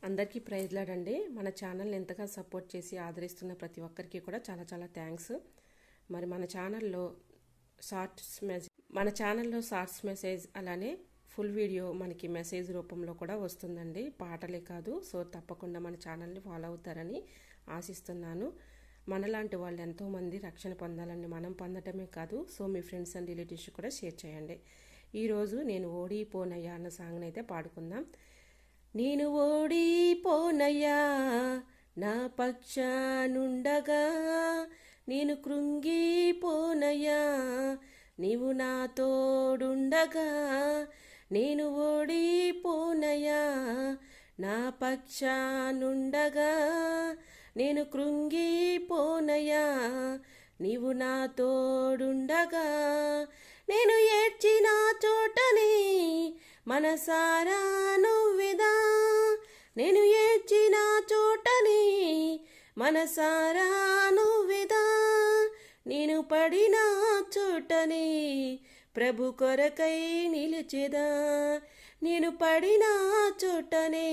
అందరికీ ప్రైజ్లాడండి. మన ఛానల్ని ఎంతగా సపోర్ట్ చేసి ఆదరిస్తున్న ప్రతి ఒక్కరికి కూడా చాలా చాలా థ్యాంక్స్. మరి మన ఛానల్లో షార్ట్స్ మెసేజ్ అలానే ఫుల్ వీడియో మనకి మెసేజ్ రూపంలో కూడా వస్తుందండి, పాటలే కాదు. సో తప్పకుండా మన ఛానల్ని ఫాలో అవుతారని ఆశిస్తున్నాను. మనలాంటి వాళ్ళు ఎంతోమంది రక్షణ పొందాలని మనం పొందటమే కాదు, so me friends and relatives కూడా షేర్ చేయండి. ఈరోజు నేను ఓడిపోనయ్యా అన్న సాంగ్ని అయితే పాడుకుందాం. నేను ఓడిపోనయ్యా నా పక్షానుండగా, నేను కృంగిపోనయ్యా నీవు నా తోడుండగా. నేను ఓడిపోనయ్యా నా పక్షానుండగా, నేను కృంగిపోనయ్యా నీవు నా తోడుండగా. నేను ఏడ్చిన చోటనే మనసారా నువ్వెదా, నేను ఏడ్చిన చోటనే మనసారా నువ్వెదా. నేను పడిన చోటనే ప్రభు కొరకై నిలిచెదా, నేను పడిన చోటనే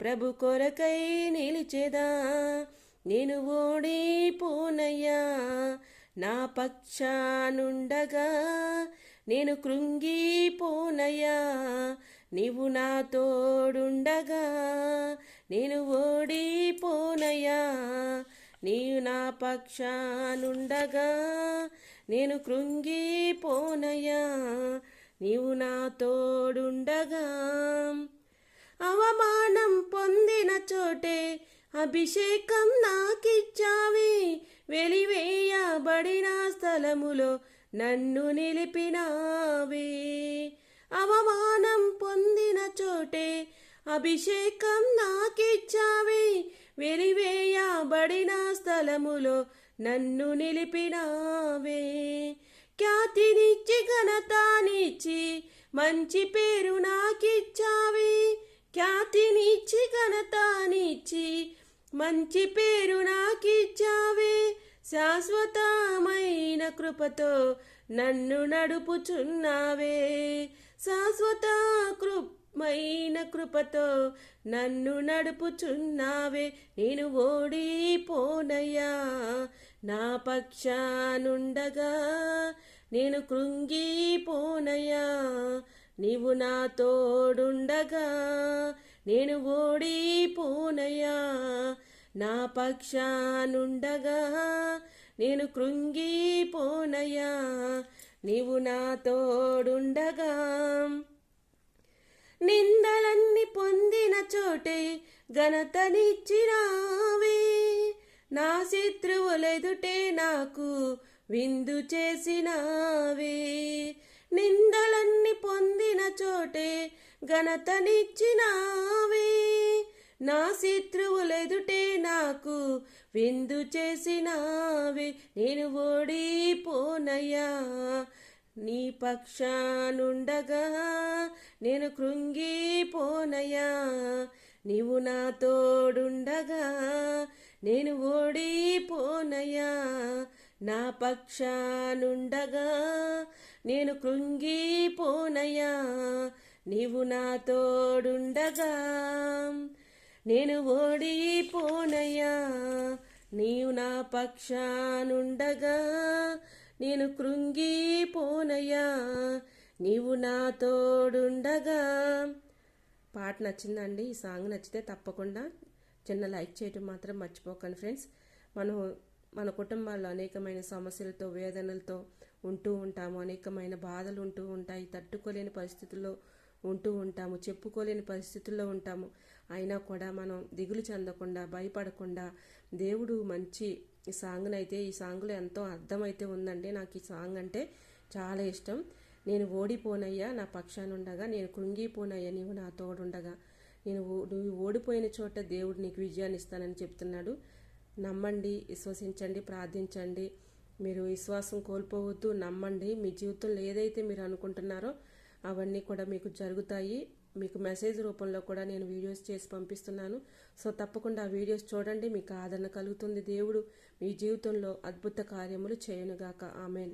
ప్రభు కొరకై నిలిచెదా. నేను ఓడిపోనయ్యా నా పక్షానుండగా, నేను కృంగిపోనయ్యా నీవు నా తోడుండగా. నేను ఓడిపోనయ్యా నీవు నా పక్షానుండగా, నేను కృంగిపోనయ్యా నీవు నా తోడుండగా. అవమానం పొందిన చోటే అభిషేకం నాకిచ్చావి, వెలివేయబడిన స్థలములో నన్ను నిలిపినావే. అవమానం పొందిన చోటే అభిషేకం నాకిచ్చావి, వెలివేయబడిన స్థలములో నన్ను నిలిపినావే. ఖ్యాతినిచ్చి ఘనతనిచ్చి మంచి పేరు నాకిచ్చావి, ఖ్యాతినిచ్చి ఘనతనిచ్చి మంచి పేరు నాకిచ్చావే. శాశ్వతమైన కృపతో నన్ను నడుపుచున్నావే, శాశ్వత కృపమైన కృపతో నన్ను నడుపుచున్నావే. నేను ఓడిపోనయ్యా నా పక్షానుండగా, నేను కృంగిపోనయ్యా నీవు నా తోడుండగా. నేను ఓడిపోనయ్యా నా పక్షానుండగా, నేను కృంగిపోనయ్యా నీవు నా తోడుండగా. నిందలన్నీ పొందిన చోటే ఘనతనిచ్చినావే, నా శత్రువులెదుటే నాకు విందు చేసినావే. నిందలన్నీ పొందిన చోటే ఘనతనిచ్చినావే, నా శత్రువులెదుటే నాకు విందు చేసినావే. నేను ఓడిపోనయ్యా నీ పక్షానుండగా, నేను కృంగిపోనయ్యా నీవు నా తోడుండగా. నేను ఓడిపోనయ్యా నా పక్షానుండగా, నేను కృంగిపోనయ్యా నీవు నా తోడుండగా. నేను ఓడిపోనయ్యా నీవు నా పక్షానుండగా, నేను కృంగిపోనయ్యా నీవు నా తోడుండగా. పాట నచ్చిందండి? ఈ సాంగ్ నచ్చితే తప్పకుండా చిన్న లైక్ చేయటం మాత్రం మర్చిపోకండి ఫ్రెండ్స్. మన కుటుంబాల్లో అనేకమైన సమస్యలతో వేదనలతో ఉంటూ ఉంటాము, అనేకమైన బాధలు ఉంటూ ఉంటాయి, తట్టుకోలేని పరిస్థితుల్లో ఉంటూ ఉంటాము, చెప్పుకోలేని పరిస్థితుల్లో ఉంటాము. అయినా కూడా మనం దిగులు చెందకుండా భయపడకుండా దేవుడు మంచి ఈ సాంగ్లో ఎంతో అర్థమైతే ఉందండి. నాకు ఈ సాంగ్ అంటే చాలా ఇష్టం. నేను ఓడిపోనయ్యా నా పక్షానుండగా, నేను కృంగిపోనయ్యా నీవు నా తోడుండగా. నువ్వు ఓడిపోయిన చోట దేవుడు నీకు విజయాన్ని ఇస్తానని చెప్తున్నాడు. నమ్మండి, విశ్వసించండి, ప్రార్థించండి. మీరు విశ్వాసం కోల్పోవద్దు, నమ్మండి. మీ జీవితంలో ఏదైతే మీరు అనుకుంటున్నారో అవన్నీ కూడా మీకు జరుగుతాయి. మీకు మెసేజ్ రూపంలో కూడా నేను వీడియోస్ చేసి పంపిస్తున్నాను. సో తప్పకుండా ఆ వీడియోస్ చూడండి, మీకు ఆదరణ కలుగుతుంది. దేవుడు మీ జీవితంలో అద్భుత కార్యములు చేయనుగాక. ఆమెన్.